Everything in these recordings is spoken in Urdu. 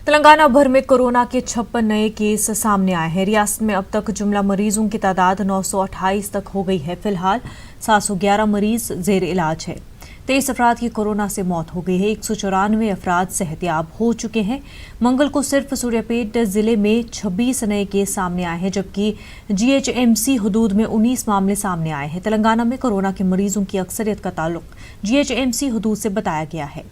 تلنگانہ بھر میں کورونا کے 56 نئے کیس سامنے آئے ہیں۔ ریاست میں اب تک جملہ مریضوں کی تعداد 928 تک ہو گئی ہے۔ فی الحال 711 مریض زیر علاج ہے۔ 23 افراد کی کورونا سے موت ہو گئی ہے۔ 194 افراد صحت یاب ہو چکے ہیں۔ منگل کو صرف سوریہ پیٹ ضلع میں 26 نئے کیس سامنے آئے ہیں، جبکہ GHMC حدود میں 19 معاملے سامنے آئے ہیں۔ تلنگانہ میں کورونا کے مریضوں کی اکثریت کا تعلق GHMC حدود سے بتایا گیا ہے۔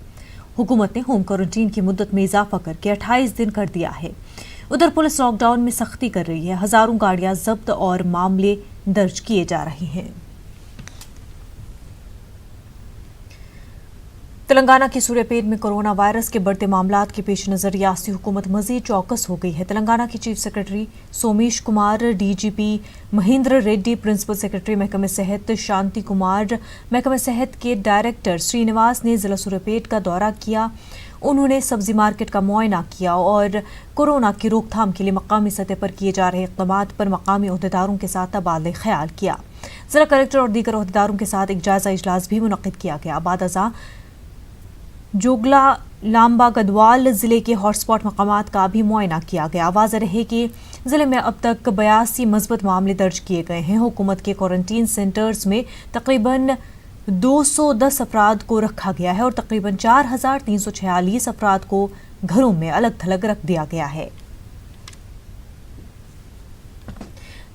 حکومت نے ہوم کوارنٹین کی مدت میں اضافہ کر کے 28 دن کر دیا ہے۔ ادھر پولیس لاک ڈاؤن میں سختی کر رہی ہے۔ ہزاروں گاڑیاں ضبط اور معاملے درج کیے جا رہے ہیں۔ تلنگانہ کے سوریہ پیٹ میں کورونا وائرس کے بڑھتے معاملات کے پیش نظر ریاستی حکومت مزید چوکس ہو گئی ہے۔ تلنگانہ کے chief secretary Somesh Kumar, DGP Mahender Reddy, principal secretary محکمہ صحت شانتی کمار، محکمہ صحت کے ڈائریکٹر سرینواس نے ضلع سوریہ پیٹ کا دورہ کیا۔ انہوں نے سبزی مارکیٹ کا معائنہ کیا اور کورونا کی روک تھام کے لیے مقامی سطح پر کیے جا رہے اقدامات پر مقامی عہدیداروں کے ساتھ تبادلہ خیال کیا۔ ضلع کلکٹر اور دیگر عہدیداروں کے ساتھ ایک جائزہ اجلاس بھی منعقد کیا گیا۔ بعد ازاں جوگلا لامبا گدوال ضلع کے ہاٹ اسپاٹ مقامات کا بھی معائنہ کیا گیا۔ واضح رہے کہ ضلع میں اب تک 82 مثبت معاملے درج کیے گئے ہیں۔ حکومت کے کوارنٹین سینٹرز میں تقریباً 210 افراد کو رکھا گیا ہے اور تقریباً 4346 افراد کو گھروں میں الگ تھلگ رکھ دیا گیا ہے۔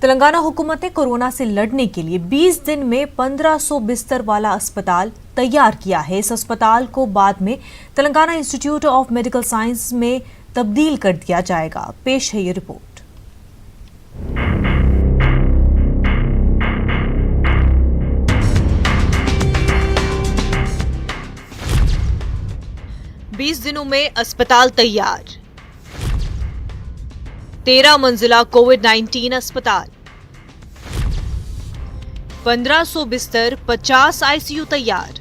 تلنگانہ حکومت نے کورونا سے لڑنے کے لیے 20 دن میں 1500 بستر والا اسپتال تیار کیا ہے۔ اس اسپتال کو بعد میں Telangana institute of medical science میں تبدیل کر دیا جائے گا۔ پیش ہے یہ رپورٹ۔ 20 دنوں میں اسپتال تیار۔ 13 منزلہ کووڈ-19 اسپتال، 1500 بستر، 50 ICU تیار،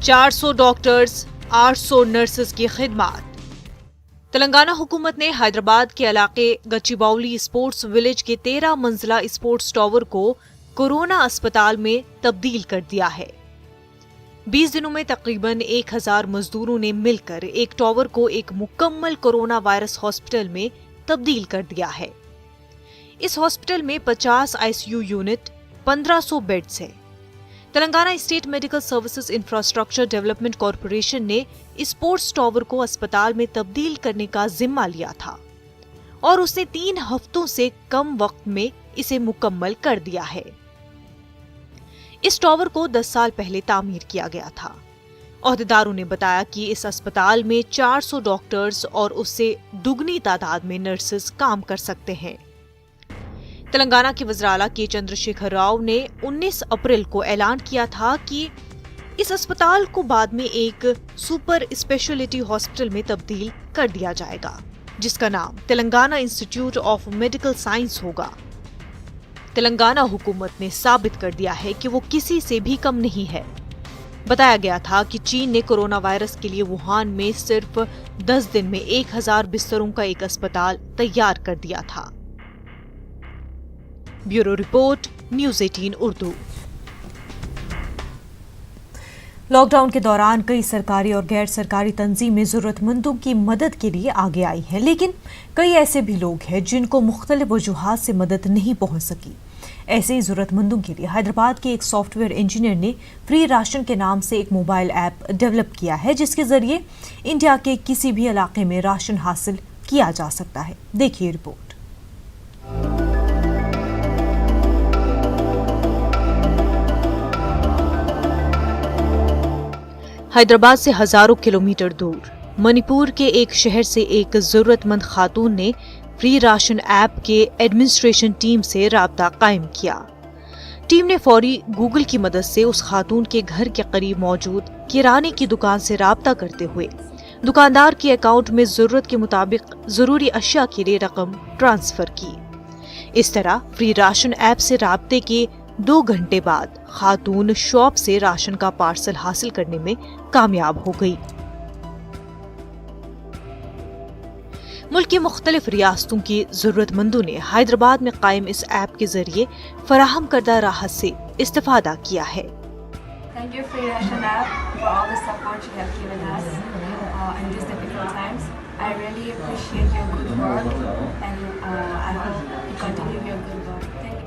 400 ڈاکٹرز، 800 نرسز کی خدمات۔ تلنگانہ حکومت نے حیدرآباد کے علاقے گچی باؤلی اسپورٹس ولیج کے 13 منزلہ اسپورٹس ٹاور کو کورونا اسپتال میں تبدیل کر دیا ہے۔ 20 دنوں میں تقریباً 1000 مزدوروں نے مل کر ایک ٹاور کو ایک مکمل کورونا وائرس ہاسپٹل میں تبدیل کر دیا ہے۔ اس ہاسپٹل میں 50 ICU یونٹ، 1500 بیڈز ہیں۔ Telangana state medical services infrastructure development corporation نے اسپورٹس ٹاور کو اسپتال میں تبدیل کرنے کا ذمہ لیا تھا اور اس نے 3 ہفتوں سے کم وقت میں اسے مکمل کر دیا ہے۔ اس ٹاور کو 10 سال پہلے تعمیر کیا گیا تھا۔ عہدیداروں نے بتایا کہ اس اسپتال میں 400 ڈاکٹرز اور اس سے دگنی تعداد میں نرسز کام کر سکتے ہیں۔ تلنگانہ کے وزیر اعلیٰ کے چندر شیکھر راؤ نے 19 اپریل کو اعلان کیا تھا کہ اس اسپتال کو بعد میں ایک سپر اسپیشلٹی ہاسپٹل میں تبدیل کر دیا جائے گا، جس کا نام Telangana institute of medical science ہوگا۔ تلنگانہ حکومت نے ثابت کر دیا ہے کہ وہ کسی سے بھی کم نہیں ہے۔ بتایا گیا تھا کہ چین نے کورونا وائرس کے لیے ووہان میں صرف 10 دن میں 1000 بستروں کا ایک اسپتال تیار کر دیا تھا۔ Bureau report, news 18 Urdu. Lockdown کے دوران کئی سرکاری اور غیر سرکاری تنظیمیں ضرورت مندوں کی مدد کے لیے آگے آئی ہیں، لیکن کئی ایسے بھی لوگ ہیں جن کو مختلف وجوہات سے مدد نہیں پہنچ سکی۔ ایسے ہی ضرورت مندوں کے لیے حیدرآباد کے ایک سافٹ ویئر انجینئر نے فری راشن کے نام سے ایک موبائل ایپ ڈیولپ کیا ہے، جس کے ذریعے انڈیا کے کسی بھی علاقے میں راشن حاصل کیا جا سکتا ہے۔ دیکھیے رپورٹ۔ حیدرآباد سے ہزاروں کلومیٹر دور منی پور کے ایک شہر سے ایک ضرورت مند خاتون نے فری راشن ایپ کے ایڈمنسٹریشن ٹیم سے رابطہ قائم کیا۔ ٹیم نے فوری گوگل کی مدد سے اس خاتون کے گھر کے قریب موجود کرانے کی دکان سے رابطہ کرتے ہوئے دکاندار کے اکاؤنٹ میں ضرورت کے مطابق ضروری اشیاء کے لیے رقم ٹرانسفر کی۔ اس طرح فری راشن ایپ سے رابطے کے 2 گھنٹے بعد خاتون شاپ سے راشن کا پارسل حاصل کرنے میں کامیاب ہو گئی۔ ملک کی مختلف ریاستوں کی ضرورت مندوں نے حیدرآباد میں قائم اس ایپ کے ذریعے فراہم کردہ راحت سے استفادہ کیا ہے۔ Thank you, Free Ration App, for all the support you have given us in these difficult times. I really appreciate your good work, and I hope you continue your good work. Thank you.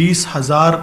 20,000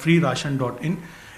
freeration.in।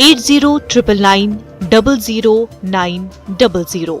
8099000900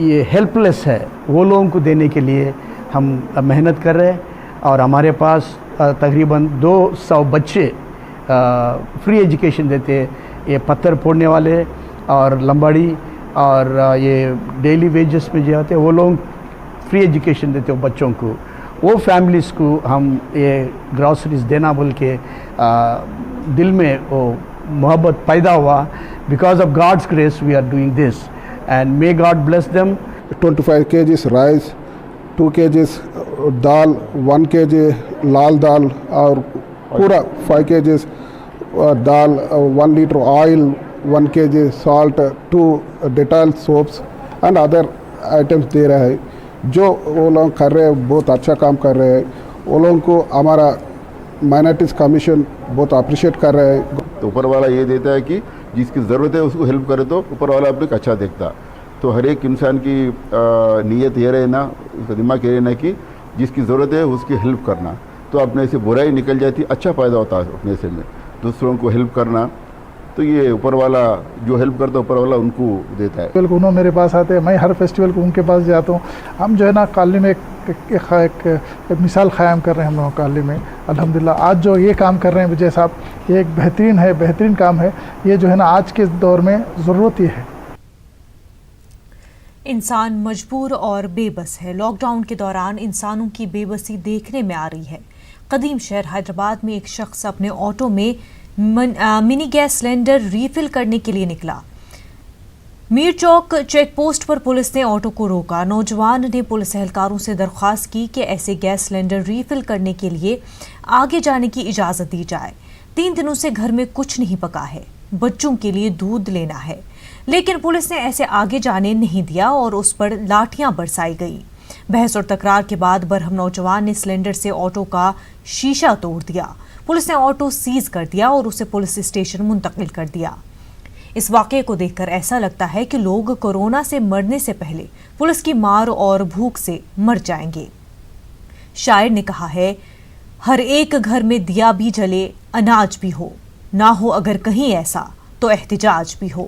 یہ ہیلپ لیس ہے وہ لوگوں کو دینے کے لیے ہم محنت کر رہے ہیں، اور ہمارے پاس تقریباً 200 بچے فری ایجوکیشن دیتے ہیں، یہ پتھر پھوڑنے والے اور لمباڑی اور یہ ڈیلی ویجز میں جو آتے ہیں وہ لوگ فری ایجوکیشن دیتے ہیں بچوں کو، وہ فیملیز کو ہم یہ گراسریز دینا بول کے دل میں وہ محبت پیدا ہوا. Because of God's grace we are doing this and may God bless them. 25 kgs rice, 2 kgs dal, 1 kg lal dal اور پورا 5 kgs dal, 1 liter oil, 1 kg salt, 2 Dettol soaps and other items دے رہا ہے. جو وہ لوگ کر رہے ہیں بہت اچھا کام کر رہے ہیں، وہ لوگوں کو ہمارا مائنورٹیز کمیشن بہت اپریشیٹ کر رہے ہیں. تو اوپر والا یہ دیتا ہے کہ جس کی ضرورت ہے اس کو ہیلپ کرے تو اوپر والا اپنے کو اچھا دیکھتا. تو ہر ایک انسان کی نیت یہ رہنا، اس کا دماغ یہ رہنا کہ جس کی ضرورت ہے اس کی ہیلپ کرنا، تو اپنے سے برائی نکل جاتی، اچھا فائدہ ہوتا ہے اپنے سے میں دوسروں کو ہیلپ کرنا. تو یہ اوپر والا جو ہیلپ کرتا ہے اوپر والا ان کو دیتا ہے. انہوں میرے پاس آتے ہیں، میں ہر فیسٹیول کو ان کے پاس جاتا ہوں. ہم جو ہے نا کالونی میں ایک مثال قائم کر رہے ہیں ہم لوگ کالونی میں. الحمدللہ آج جو یہ کام کر رہے ہیں وجے صاحب، یہ ایک بہترین کام ہے. یہ جو ہے نا آج کے دور میں ضرورت یہ ہے. انسان مجبور اور بے بس ہے. لاک ڈاؤن کے دوران انسانوں کی بے بسی دیکھنے میں آ رہی ہے. قدیم شہر حیدرآباد میں ایک شخص اپنے آٹو میں منی گیس سلنڈر ریفل کرنے کے لیے نکلا. میر چوک چیک پوسٹ پر پولیس نے آٹو کو روکا. نوجوان نے پولیس اہلکاروں سے درخواست کی کہ ایسے گیس سلنڈر ریفل کرنے کے لیے آگے جانے کی اجازت دی جائے. 3 دنوں سے گھر میں کچھ نہیں پکا ہے، بچوں کے لیے دودھ لینا ہے، لیکن پولیس نے ایسے آگے جانے نہیں دیا اور اس پر لاٹھیاں برسائی گئی. بحث اور تکرار کے بعد برہم نوجوان نے سلنڈر سے آٹو کا شیشہ توڑ دیا. پولیس نے آٹو سیز کر دیا اور اسے پولیس اسٹیشن منتقل کر دیا. اس واقعے کو دیکھ کر ایسا لگتا ہے کہ لوگ کورونا سے مرنے سے پہلے پولیس کی مار اور بھوک سے مر جائیں گے. شاعر نے کہا ہے، ہر ایک گھر میں دیا بھی جلے، اناج بھی ہو، نہ ہو اگر کہیں ایسا تو احتجاج بھی ہو.